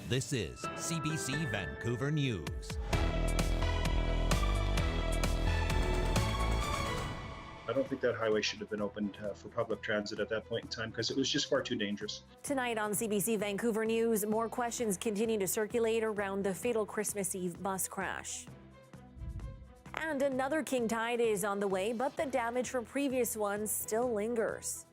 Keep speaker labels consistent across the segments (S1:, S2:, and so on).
S1: This is CBC Vancouver News.
S2: I don't think that highway should have been opened for public transit at that point in time because it was just far too dangerous.
S3: Tonight on CBC Vancouver News, more questions continue to circulate around the fatal Christmas Eve bus crash. And another king tide is on the way, but the damage from previous ones still lingers.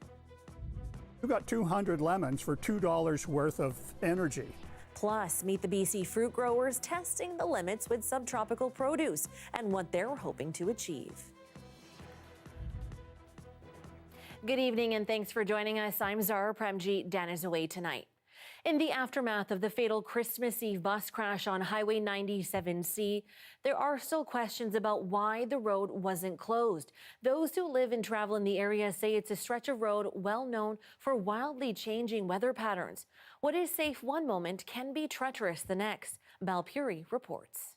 S4: You got 200 lemons for $2 worth of energy.
S3: Plus, meet the BC fruit growers testing the limits with subtropical produce and what they're hoping to achieve. Good evening and thanks for joining us. I'm Zahra Premji. Dan is away tonight. In the aftermath of the fatal Christmas Eve bus crash on Highway 97C, there are still questions about why the road wasn't closed. Those who live and travel in the area say it's a stretch of road well known for wildly changing weather patterns. What is safe one moment can be treacherous the next. Balpuri reports.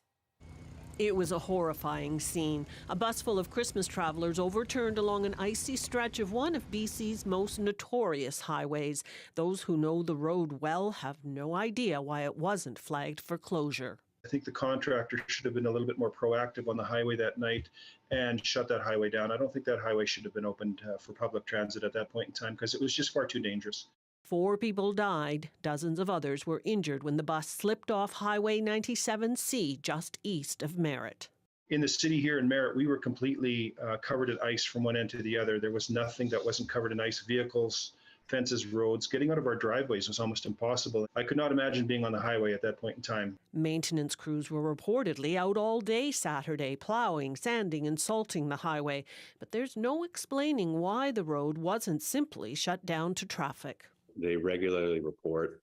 S5: It was a horrifying scene. A bus full of Christmas travelers overturned along an icy stretch of one of BC's most notorious highways. Those who know the road well have no idea why it wasn't flagged for closure.
S2: I think the contractor should have been a little bit more proactive on the highway that night and shut that highway down. I don't think that highway should have been opened for public transit at that point in time because it was just far too dangerous.
S5: 4 people died. Dozens of others were injured when the bus slipped off Highway 97C just east of Merritt.
S2: In the city here in Merritt, we were completely covered in ice from one end to the other. There was nothing that wasn't covered in ice. Vehicles, fences, roads. Getting out of our driveways was almost impossible. I could not imagine being on the highway at that point in time.
S5: Maintenance crews were reportedly out all day Saturday, plowing, sanding and salting the highway. But there's no explaining why the road wasn't simply shut down to traffic.
S6: They regularly report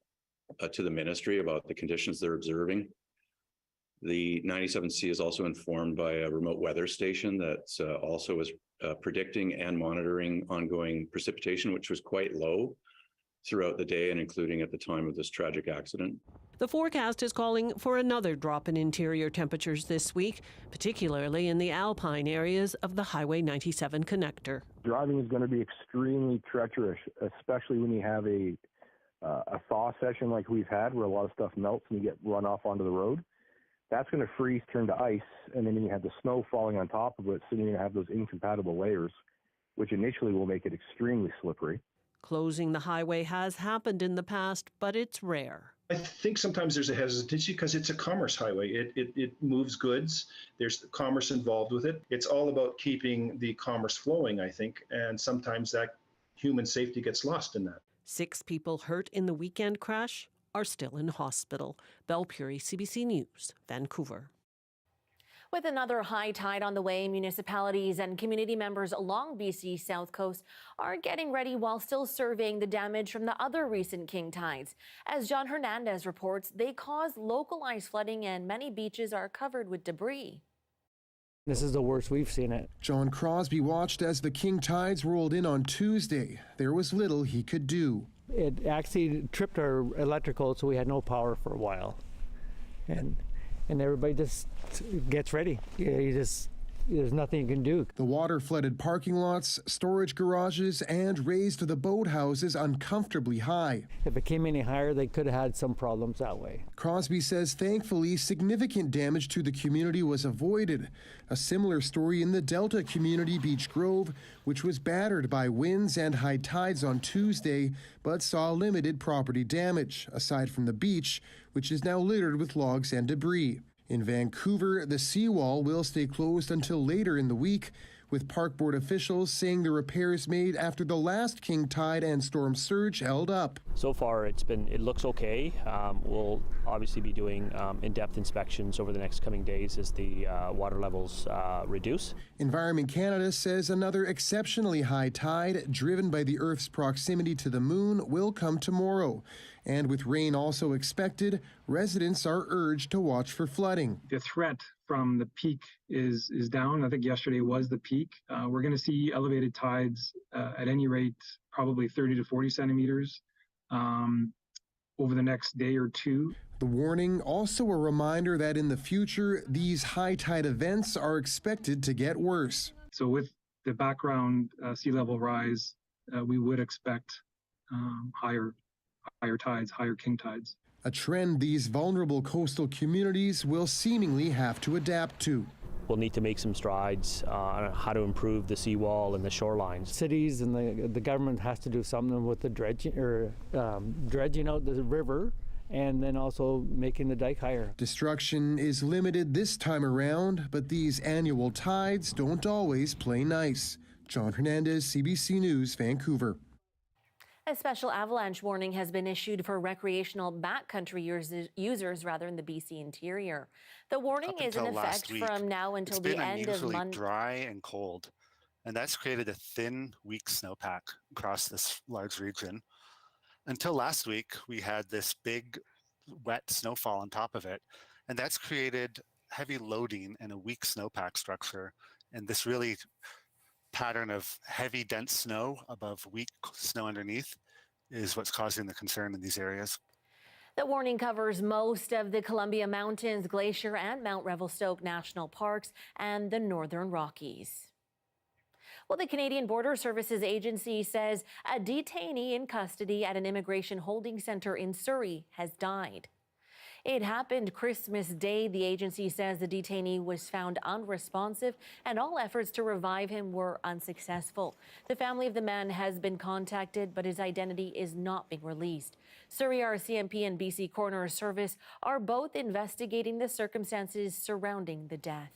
S6: to the ministry about the conditions they're observing. The 97C is also informed by a remote weather station that also is predicting and monitoring ongoing precipitation, which was quite low throughout the day and including at the time of this tragic accident.
S5: The forecast is calling for another drop in interior temperatures this week, particularly in the alpine areas of the Highway 97 connector.
S7: Driving is going to be extremely treacherous, especially when you have a thaw session like we've had where a lot of stuff melts and you get run off onto the road. That's going to freeze, turn to ice, and then you have the snow falling on top of it, so you're going to have those incompatible layers, which initially will make it extremely slippery.
S5: Closing the highway has happened in the past, but it's rare.
S2: I think sometimes there's a hesitancy because it's a commerce highway. It moves goods. There's commerce involved with it. It's all about keeping the commerce flowing, I think, and sometimes that human safety gets lost in that. 6
S5: people hurt in the weekend crash are still in hospital. Balpuri, CBC News, Vancouver.
S3: With another high tide on the way, municipalities and community members along BC's south coast are getting ready while still surveying the damage from the other recent king tides. As John Hernandez reports, they caused localized flooding and many beaches are covered with debris.
S8: This is the worst we've seen it.
S9: John Crosby watched as the king tides rolled in on Tuesday. There was little he could do.
S8: It actually tripped our electrical, so we had no power for a while. And everybody just gets ready. There's nothing you can do.
S9: The water flooded parking lots, storage garages, and raised the boathouses uncomfortably high.
S8: If it came any higher, they could have had some problems that way.
S9: Crosby says thankfully significant damage to the community was avoided. A similar story in the Delta community, Beach Grove, which was battered by winds and high tides on Tuesday, but saw limited property damage, aside from the beach, which is now littered with logs and debris. In Vancouver, the seawall will stay closed until later in the week, with park board officials saying the repairs made after the last king tide and storm surge held up.
S10: So far, it looks okay. We'll obviously be doing in-depth inspections over the next coming days as the water levels reduce.
S9: Environment Canada says another exceptionally high tide, driven by the Earth's proximity to the moon, will come tomorrow. And with rain also expected, residents are urged to watch for flooding.
S11: The threat from the peak is down. I think yesterday was the peak. We're going to see elevated tides at any rate, probably 30 to 40 centimeters over the next day or two.
S9: The warning also a reminder that in the future, these high tide events are expected to get worse.
S11: So with the background sea level rise, we would expect higher tides, higher king tides.
S9: a trend these vulnerable coastal communities will seemingly have to adapt to.
S10: We'll need to make some strides on how to improve the seawall and the shorelines.
S8: Cities and the government has to do something with the dredging out the river, and then also making the dike higher.
S9: Destruction is limited this time around, but these annual tides don't always play nice. John Hernandez, CBC News, Vancouver.
S3: A special avalanche warning has been issued for recreational backcountry users rather in the BC interior. The warning is in effect from now until the end of Monday.
S12: Dry and cold, and that's created a thin, weak snowpack across this large region. Until last week, we had this big, wet snowfall on top of it, and that's created heavy loading and a weak snowpack structure, and this really pattern of heavy, dense snow above weak snow underneath is what's causing the concern in these areas.
S3: The warning covers most of the Columbia Mountains, Glacier, and Mount Revelstoke National Parks and the Northern Rockies. Well, the Canadian Border Services Agency says a detainee in custody at an immigration holding center in Surrey has died. It happened Christmas Day. The agency says the detainee was found unresponsive and all efforts to revive him were unsuccessful. The family of the man has been contacted, but his identity is not being released. Surrey RCMP and BC Coroner Service are both investigating the circumstances surrounding the death.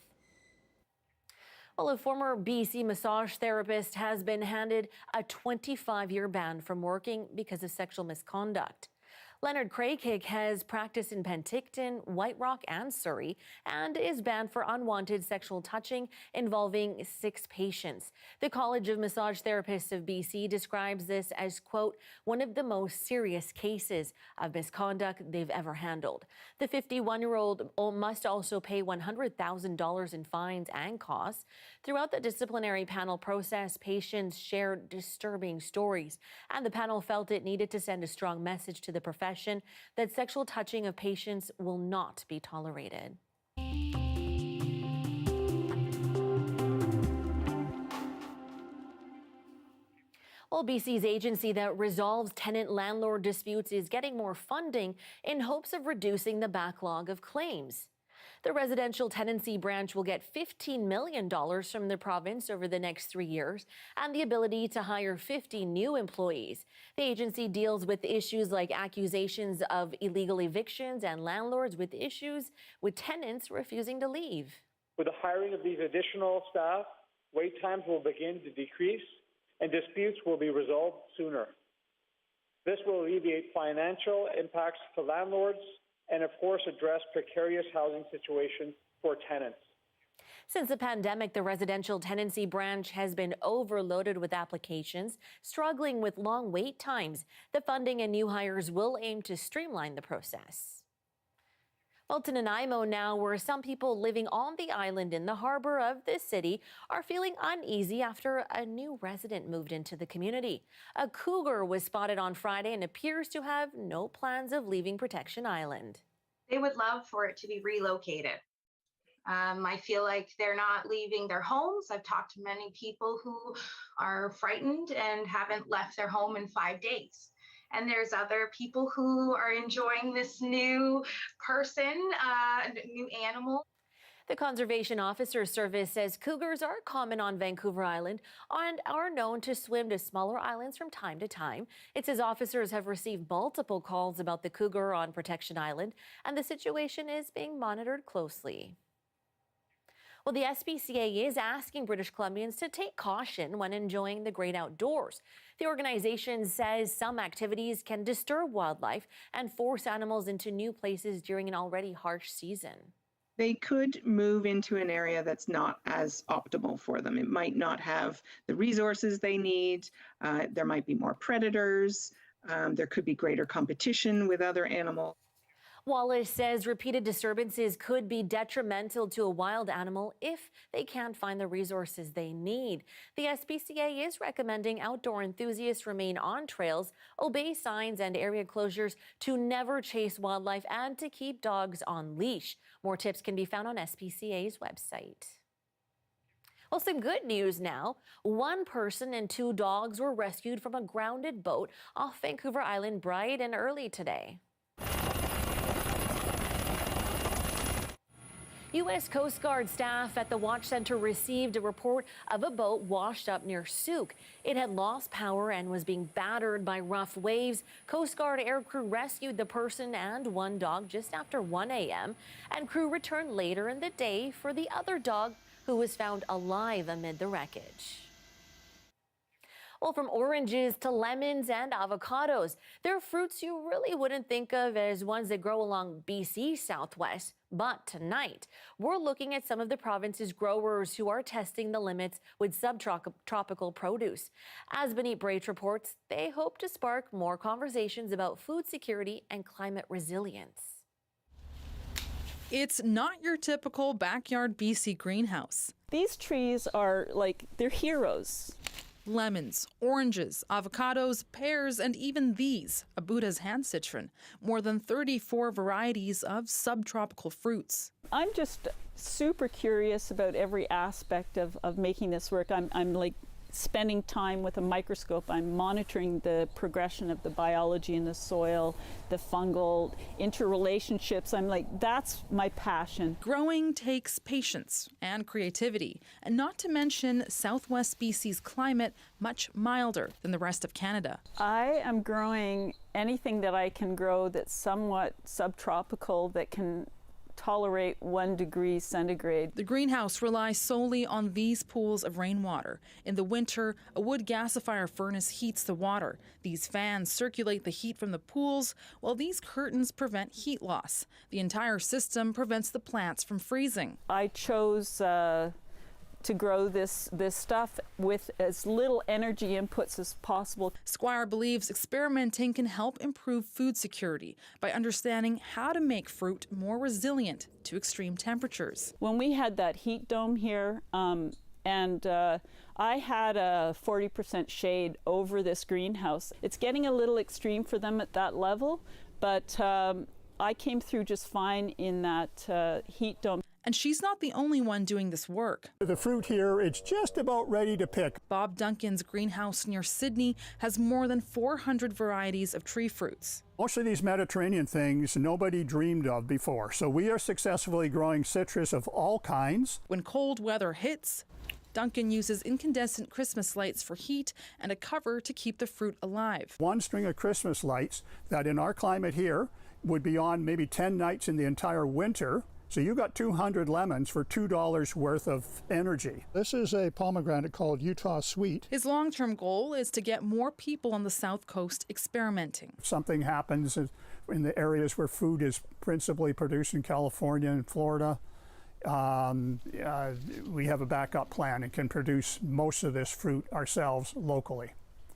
S3: Well, a former BC massage therapist has been handed a 25-year ban from working because of sexual misconduct. Leonard Craighig has practiced in Penticton, White Rock, and Surrey, and is banned for unwanted sexual touching involving 6 patients. The College of Massage Therapists of BC describes this as, quote, one of the most serious cases of misconduct they've ever handled. The 51-year-old must also pay $100,000 in fines and costs. Throughout the disciplinary panel process, patients shared disturbing stories, and the panel felt it needed to send a strong message to the profession that sexual touching of patients will not be tolerated. Well, BC's agency that resolves tenant-landlord disputes is getting more funding in hopes of reducing the backlog of claims. The residential tenancy branch will get $15 million from the province over the next 3 years and the ability to hire 50 new employees. The agency deals with issues like accusations of illegal evictions and landlords with issues with tenants refusing to leave.
S13: With the hiring of these additional staff, wait times will begin to decrease and disputes will be resolved sooner. This will alleviate financial impacts to landlords and, of course, address precarious housing situations for tenants.
S3: Since the pandemic, the residential tenancy branch has been overloaded with applications, struggling with long wait times. The funding and new hires will aim to streamline the process. Well, to Nanaimo now, where some people living on the island in the harbor of this city are feeling uneasy after a new resident moved into the community. A cougar was spotted on Friday and appears to have no plans of leaving Protection Island.
S14: They would love for it to be relocated. I feel like they're not leaving their homes. I've talked to many people who are frightened and haven't left their home in 5 days. And there's other people who are enjoying this new person, new animal.
S3: The Conservation Officer Service says cougars are common on Vancouver Island and are known to swim to smaller islands from time to time. It says officers have received multiple calls about the cougar on Protection Island, and the situation is being monitored closely. Well, the SPCA is asking British Columbians to take caution when enjoying the great outdoors. The organization says some activities can disturb wildlife and force animals into new places during an already harsh season.
S15: They could move into an area that's not as optimal for them. It might not have the resources they need. There might be more predators. There could be greater competition with other animals.
S3: Wallace says repeated disturbances could be detrimental to a wild animal if they can't find the resources they need. The SPCA is recommending outdoor enthusiasts remain on trails, obey signs and area closures, to never chase wildlife, and to keep dogs on leash. More tips can be found on SPCA's website. Well, some good news now. 1 person and 2 dogs were rescued from a grounded boat off Vancouver Island bright and early today. U.S. Coast Guard staff at the watch center received a report of a boat washed up near Souk. It had lost power and was being battered by rough waves. Coast Guard aircrew rescued the person and one dog just after 1 a.m. and crew returned later in the day for the other dog, who was found alive amid the wreckage. Well, from oranges to lemons and avocados, they're fruits you really wouldn't think of as ones that grow along BC Southwest. But tonight, we're looking at some of the province's growers who are testing the limits with subtropical produce. As Beneat Braich reports, they hope to spark more conversations about food security and climate resilience.
S16: It's not your typical backyard BC greenhouse.
S17: These trees are they're heroes.
S16: Lemons, oranges, avocados, pears, and even these, Abuda's hand citron. More than 34 varieties of subtropical fruits.
S17: I'm just super curious about every aspect of making this work. I'm like spending time with a microscope. I'm monitoring the progression of the biology in the soil, the fungal interrelationships. I'm like, that's my passion.
S16: Growing takes patience and creativity, and not to mention Southwest BC's climate much milder than the rest of Canada.
S17: I am growing anything that I can grow that's somewhat subtropical, that can tolerate 1 degree centigrade.
S16: The greenhouse relies solely on these pools of rainwater. In the winter, a wood gasifier furnace heats the water. These fans circulate the heat from the pools, while these curtains prevent heat loss. The entire system prevents the plants from freezing.
S17: I chose to grow this stuff with as little energy inputs as possible.
S16: Squire believes experimenting can help improve food security by understanding how to make fruit more resilient to extreme temperatures.
S17: When we had that heat dome here, and I had a 40% shade over this greenhouse. It's getting a little extreme for them at that level, but I came through just fine in that heat dome.
S16: And she's not the only one doing this work.
S4: The fruit here, it's just about ready to pick.
S16: Bob Duncan's greenhouse near Sydney has more than 400 varieties of tree fruits.
S4: Most of these Mediterranean things nobody dreamed of before. So we are successfully growing citrus of all kinds.
S16: When cold weather hits, Duncan uses incandescent Christmas lights for heat and a cover to keep the fruit alive.
S4: One string of Christmas lights that in our climate here would be on maybe 10 nights in the entire winter. So you got 200 lemons for $2 worth of energy. This is a pomegranate called Utah Sweet.
S16: His long-term goal is to get more people on the South Coast experimenting.
S4: If something happens in the areas where food is principally produced in California and Florida, we have a backup plan and can produce most of this fruit ourselves locally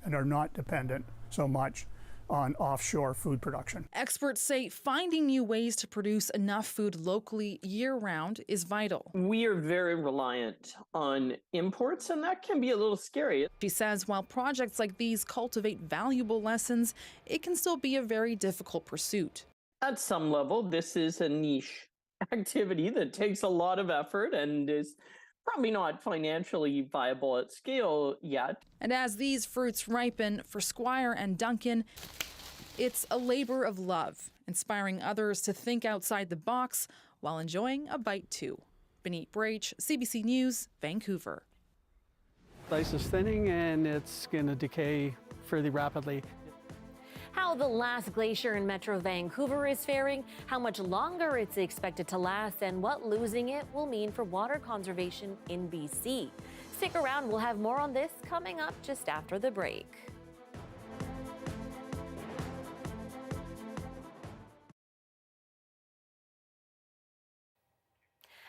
S4: and are not dependent so much on offshore food production.
S16: Experts say finding new ways to produce enough food locally year-round is vital.
S18: We are very reliant on imports, and that can be a little scary.
S16: She says while projects like these cultivate valuable lessons, it can still be a very difficult pursuit.
S18: At some level, this is a niche activity that takes a lot of effort and is probably not financially viable at scale yet.
S16: And as these fruits ripen for Squire and Duncan, it's a labor of love, inspiring others to think outside the box while enjoying a bite too. Beneat Braich, CBC News, Vancouver.
S8: Ice is thinning and it's going to decay fairly rapidly.
S3: How the last glacier in Metro Vancouver is faring, how much longer it's expected to last, and what losing it will mean for water conservation in BC. Stick around, we'll have more on this coming up just after the break.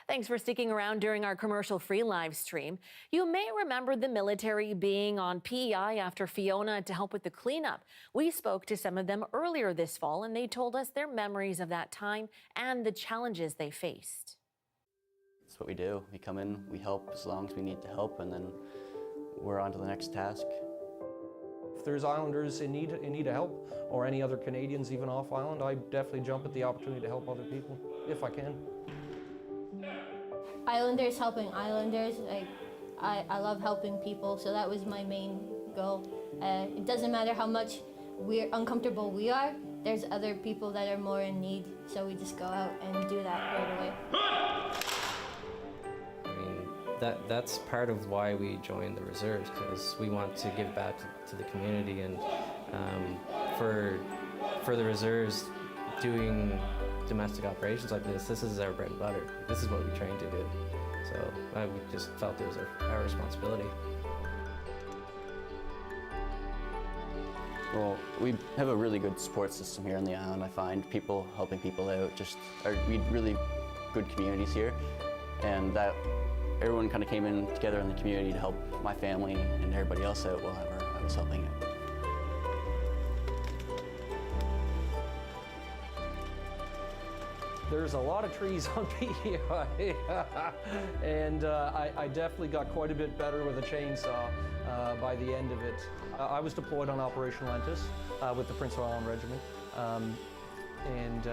S3: Thanks for sticking around during our commercial-free live stream. You may remember the military being on PEI after Fiona to help with the cleanup. We spoke to some of them earlier this fall, and they told us their memories of that time and the challenges they faced.
S19: That's what we do. We come in, we help as long as we need to help, and then we're on to the next task.
S20: If there's Islanders in need of help, or any other Canadians even off island, I definitely jump at the opportunity to help other people, if I can.
S21: Islanders helping Islanders. I love helping people, so that was my main goal. It doesn't matter how much uncomfortable we are, there's other people that are more in need, so we just go out and do that right away.
S1: that's part of why we joined the reserves, because we want to give back to the community, and for the reserves doing domestic operations like this is our bread and butter. This is what we train to do. So we just felt it was our responsibility.
S19: Well, we have a really good support system here on the island. I find people helping people out. We had really good communities here, and that everyone kind of came in together in the community to help my family and everybody else out whenever I was helping out.
S20: There's a lot of trees on PEI, and I definitely got quite a bit better with a chainsaw by the end of it. I was deployed on Operation Lentis with the Prince Island Regiment, and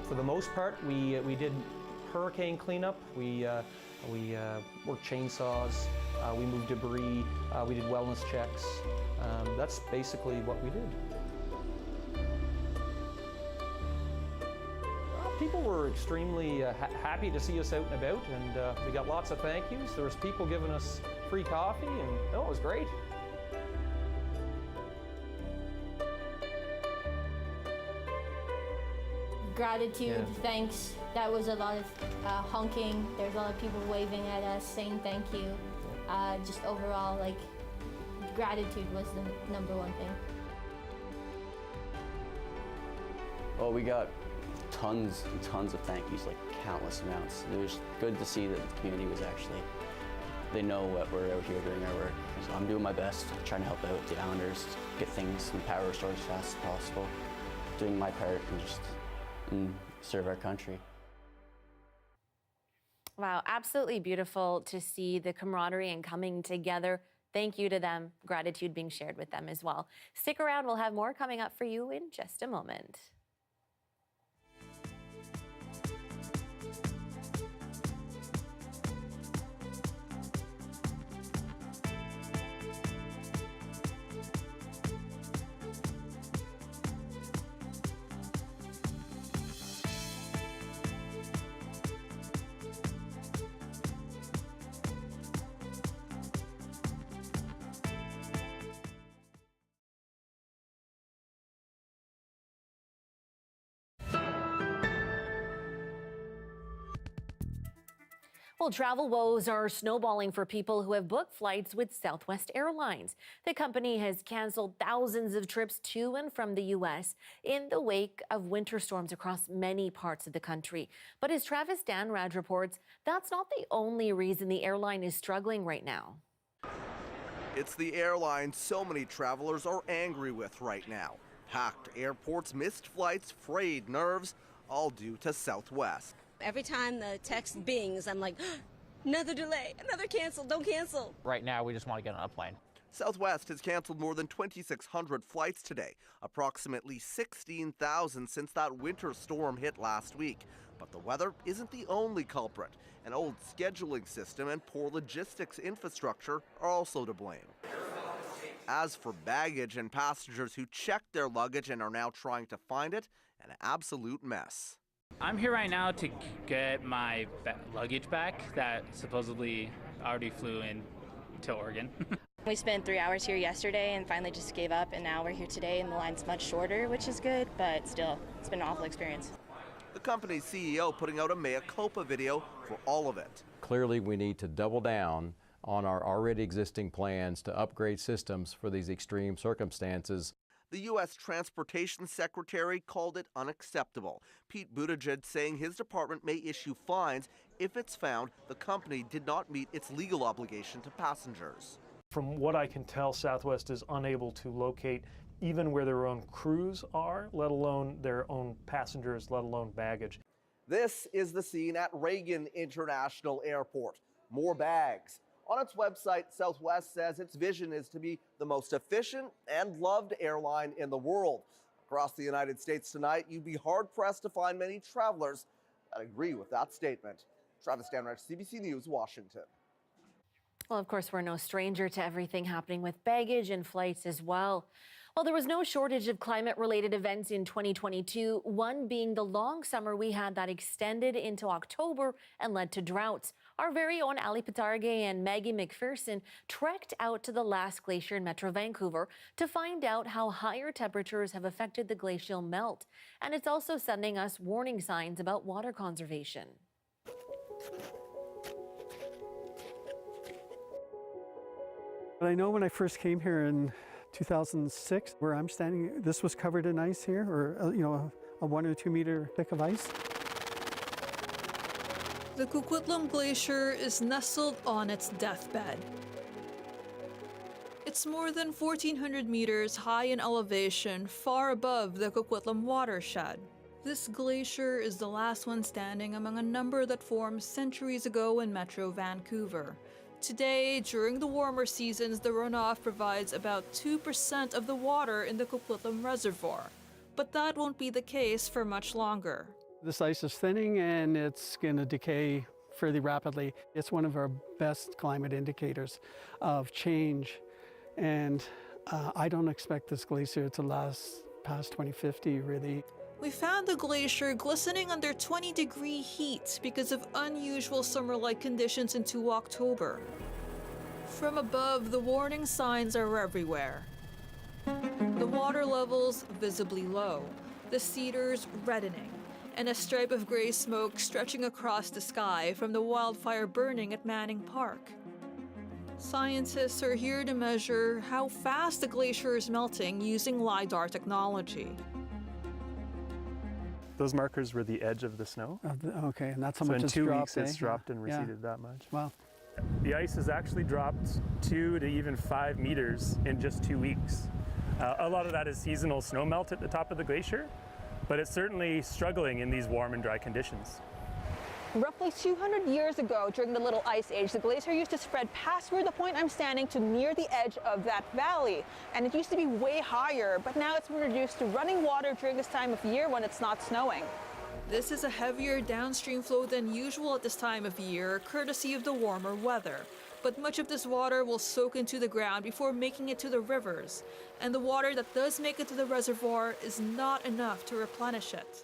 S20: for the most part, we did hurricane cleanup. We worked chainsaws, we moved debris, we did wellness checks. That's basically what we did. People were extremely happy to see us out and about, and we got lots of thank yous. There was people giving us free coffee, and it was great.
S21: Gratitude, thanks. That was a lot of honking. There's a lot of people waving at us, saying thank you. Just overall, like, gratitude was the number one thing.
S19: Well, we got tons and tons of thank yous, like countless amounts. It was good to see that the community was actually, they know what we're out here doing our work. So I'm doing my best, trying to help out the Islanders, get things and power restored as fast as possible, doing my part and serve our country.
S3: Wow, absolutely beautiful to see the camaraderie and coming together. Thank you to them. Gratitude being shared with them as well. Stick around, we'll have more coming up for you in just a moment. Well, travel woes are snowballing for people who have booked flights with Southwest Airlines. The company has canceled thousands of trips to and from the U.S. in the wake of winter storms across many parts of the country. But as Travis Danrad reports, that's not the only reason the airline is struggling right now.
S22: It's the airline so many travelers are angry with right now. Packed airports, missed flights, frayed nerves, all due to Southwest.
S23: Every time the text bings, I'm like, another delay, another cancel, don't cancel.
S24: Right now, we just want to get on a plane.
S22: Southwest has canceled more than 2,600 flights today, approximately 16,000 since that winter storm hit last week. But the weather isn't the only culprit. An old scheduling system and poor logistics infrastructure are also to blame. As for baggage and passengers who checked their luggage and are now trying to find it, an absolute mess.
S24: I'm here right now to get my luggage back that supposedly already flew in to Oregon.
S25: We spent 3 hours here yesterday and finally just gave up, and now we're here today and the line's much shorter, which is good, but still, it's been an awful experience.
S22: The company's CEO putting out a mea culpa video for all of it.
S26: Clearly, we need to double down on our already existing plans to upgrade systems for these extreme circumstances.
S22: The U.S. Transportation Secretary called it unacceptable. Pete Buttigieg saying his department may issue fines if it's found the company did not meet its legal obligation to passengers.
S27: From what I can tell, Southwest is unable to locate even where their own crews are, let alone their own passengers, let alone baggage.
S22: This is the scene at Reagan International Airport. More bags. On its website, Southwest says its vision is to be the most efficient and loved airline in the world. Across the United States tonight, you'd be hard-pressed to find many travelers that agree with that statement. Travis Danrad, CBC News, Washington.
S3: Well, of course, we're no stranger to everything happening with baggage and flights as well. Well, there was no shortage of climate-related events in 2022, one being the long summer we had that extended into October and led to droughts. Our very own Ali Patarge and Maggie McPherson trekked out to the last glacier in Metro Vancouver to find out how higher temperatures have affected the glacial melt. And it's also sending us warning signs about water conservation.
S2: I know when I first came here in 2006, where I'm standing, this was covered in ice here, or a 1 or 2 meter thick of ice.
S5: The Coquitlam Glacier is nestled on its deathbed. It's more than 1,400 meters high in elevation, far above the Coquitlam watershed. This glacier is the last one standing among a number that formed centuries ago in Metro Vancouver. Today, during the warmer seasons, the runoff provides about 2% of the water in the Coquitlam Reservoir. But that won't be the case for much longer.
S2: This ice is thinning and it's going to decay fairly rapidly. It's one of our best climate indicators of change. And I don't expect this glacier to last past 2050, really.
S5: We found the glacier glistening under 20-degree heat because of unusual summer-like conditions into October. From above, the warning signs are everywhere. The water levels visibly low, the cedars reddening, and a stripe of gray smoke stretching across the sky from the wildfire burning at Manning Park. Scientists are here to measure how fast the glacier is melting using LiDAR technology.
S27: Those markers were the edge of the snow.
S2: Okay, and that's how
S27: so
S2: much
S27: in
S2: it's
S27: 2
S2: dropped,
S27: weeks it's dropped and receded that much.
S2: Wow.
S27: The ice has actually dropped 2 to even 5 meters in just 2 weeks. A lot of that is seasonal snow melt at the top of the glacier, but it's certainly struggling in these warm and dry conditions.
S6: Roughly 200 years ago, during the Little Ice Age, the glacier used to spread past where the point I'm standing to near the edge of that valley. And it used to be way higher, but now it's been reduced to running water during this time of year when it's not snowing.
S5: This is a heavier downstream flow than usual at this time of year, courtesy of the warmer weather. But much of this water will soak into the ground before making it to the rivers. And the water that does make it to the reservoir is not enough to replenish it.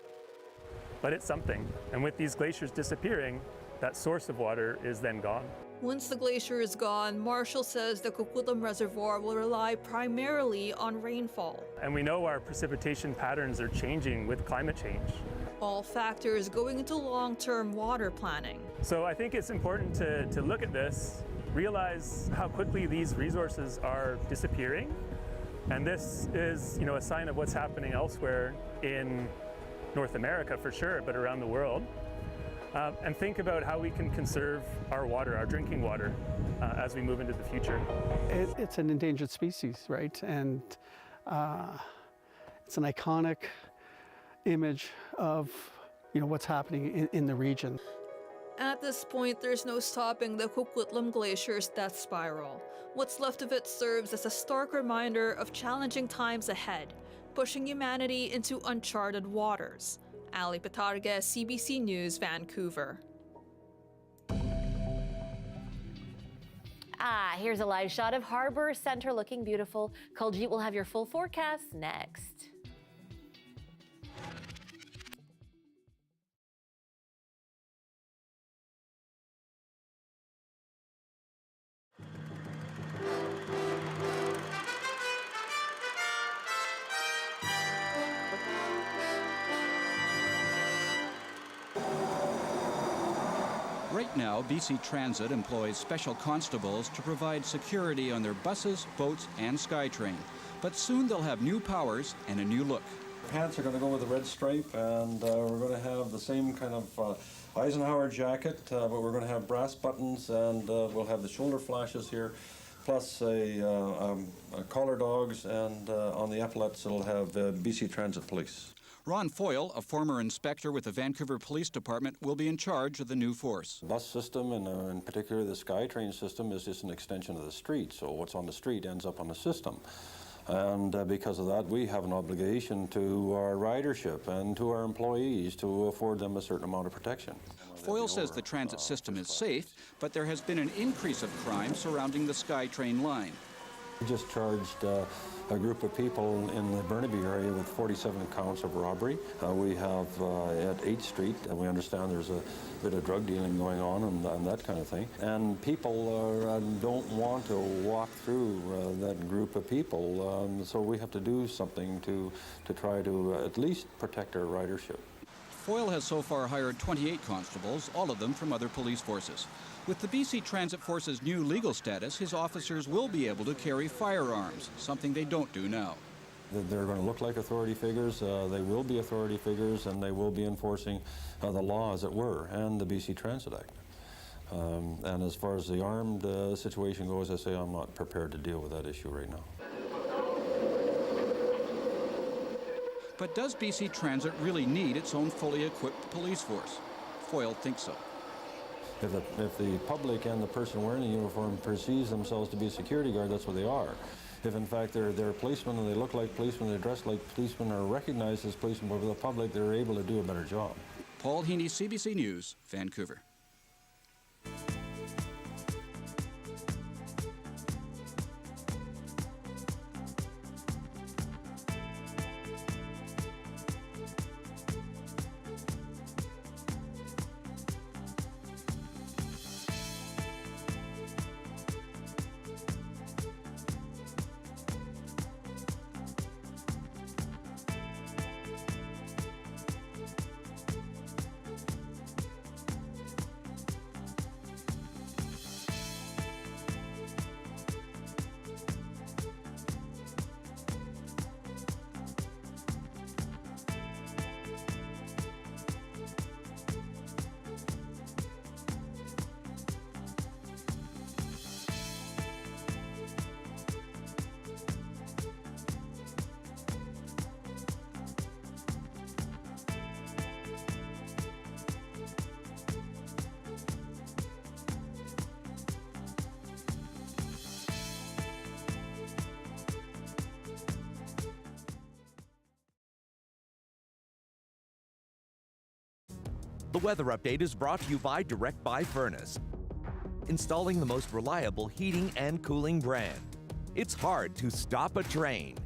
S27: But it's something. And with these glaciers disappearing, that source of water is then gone.
S5: Once the glacier is gone, Marshall says the Coquitlam Reservoir will rely primarily on rainfall.
S27: And we know our precipitation patterns are changing with climate change.
S5: All factors going into long-term water planning.
S27: So I think it's important to look at this, realize how quickly these resources are disappearing. And this is, a sign of what's happening elsewhere in North America for sure, but around the world. And think about how we can conserve our water, our drinking water, as we move into the future.
S2: It's an endangered species, right? And it's an iconic image of what's happening in the region.
S5: At this point, there's no stopping the Coquitlam Glacier's death spiral. What's left of it serves as a stark reminder of challenging times ahead, pushing humanity into uncharted waters. Ali Patarge, CBC News, Vancouver.
S3: Here's a live shot of Harbour Centre looking beautiful. Kuljeet will have your full forecast next.
S7: Right now, BC Transit employs special constables to provide security on their buses, boats, and SkyTrain. But soon they'll have new powers and a new look.
S9: Pants are going to go with a red stripe, and we're going to have the same kind of Eisenhower jacket, but we're going to have brass buttons, and we'll have the shoulder flashes here, plus a collar dogs, and on the epaulets it'll have BC Transit Police.
S7: Ron Foyle, a former inspector with the Vancouver Police Department, will be in charge of the new force.
S9: The bus system, and in particular the SkyTrain system, is just an extension of the street, so what's on the street ends up on the system. And because of that, we have an obligation to our ridership and to our employees to afford them a certain amount of protection.
S7: Foyle says the transit system is safe, but there has been an increase of crime surrounding the SkyTrain line.
S9: We just charged a group of people in the Burnaby area with 47 counts of robbery. We have at 8th Street, and we understand there's a bit of drug dealing going on and that kind of thing. And people don't want to walk through that group of people, so we have to do something to try to at least protect our ridership.
S7: Foyle has so far hired 28 constables, all of them from other police forces. With the BC Transit Force's new legal status, his officers will be able to carry firearms, something they don't do now.
S9: They're going to look like authority figures, they will be authority figures, and they will be enforcing the law, as it were, and the BC Transit Act. And as far as the armed situation goes, I say I'm not prepared to deal with that issue right now.
S7: But does BC Transit really need its own fully equipped police force? Foyle thinks so.
S9: If the public and the person wearing the uniform perceives themselves to be a security guard, that's what they are. If in fact they're policemen and they look like policemen, they dress like policemen, are recognized as policemen by the public, they're able to do a better job.
S7: Paul Heaney, CBC News, Vancouver.
S10: The weather update is brought to you by Direct Buy Furnace, installing the most reliable heating and cooling brand. It's hard to stop a train.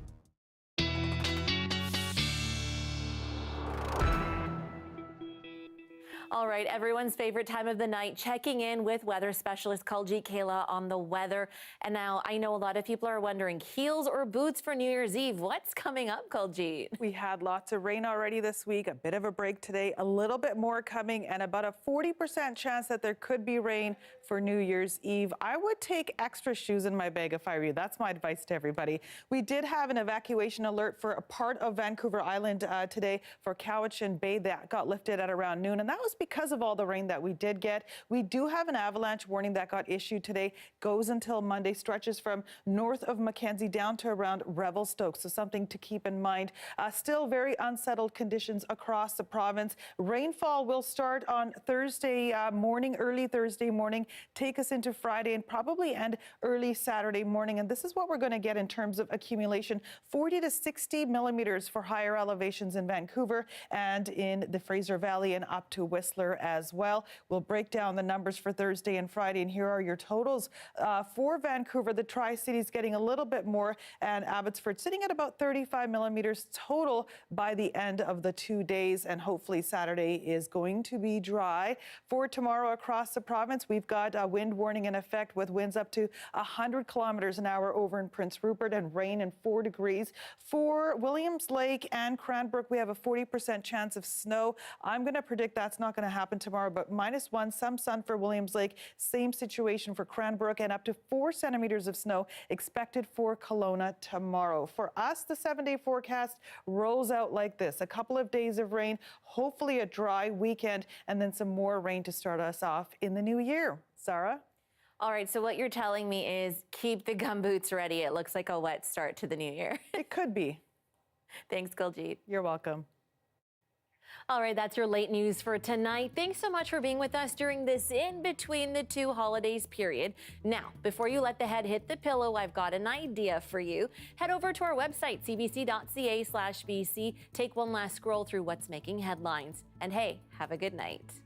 S3: All right, everyone's favorite time of the night, checking in with weather specialist Kuljeet Kaila on the weather. And now I know a lot of people are wondering, heels or boots for New Year's Eve? What's coming up, Kuljeet?
S11: We had lots of rain already this week, a bit of a break today, a little bit more coming, and about a 40% chance that there could be rain for New Year's Eve. I would take extra shoes in my bag if I were you. That's my advice to everybody. We did have an evacuation alert for a part of Vancouver Island today for Cowichan Bay. That got lifted at around noon, and that was because of all the rain that we did get. We do have an avalanche warning that got issued today, goes until Monday, stretches from north of Mackenzie down to around Revelstoke, so something to keep in mind. Still very unsettled conditions across the province. Rainfall will start on Thursday morning, early Thursday morning, take us into Friday and probably end early Saturday morning. And this is what we're going to get in terms of accumulation: 40 to 60 millimeters for higher elevations in Vancouver and in the Fraser Valley and up to Whistler as well. We'll break down the numbers for Thursday and Friday, and here are your totals. For Vancouver, the Tri-Cities getting a little bit more, and Abbotsford sitting at about 35 millimeters total by the end of the 2 days, and hopefully Saturday is going to be dry. For tomorrow across the province, we've got a wind warning in effect with winds up to 100 kilometers an hour over in Prince Rupert and rain in 4 degrees. For Williams Lake and Cranbrook, we have a 40% chance of snow. I'm going to predict that's not going to happen tomorrow, but -1, some sun for Williams Lake. Same situation for Cranbrook, and up to 4 centimeters of snow expected for Kelowna tomorrow. For us, the 7-day forecast rolls out like this: a couple of days of rain, hopefully a dry weekend, and then some more rain to start us off in the new year. Zahra?
S3: All right, so what you're telling me is keep the gumboots ready. It looks like a wet start to the new year.
S11: It could be.
S3: Thanks, Kuljeet.
S11: You're welcome.
S3: All right, that's your late news for tonight. Thanks so much for being with us during this in between the two holidays period. Now, before you let the head hit the pillow, I've got an idea for you. Head over to our website, cbc.ca/BC. Take one last scroll through what's making headlines. And hey, have a good night.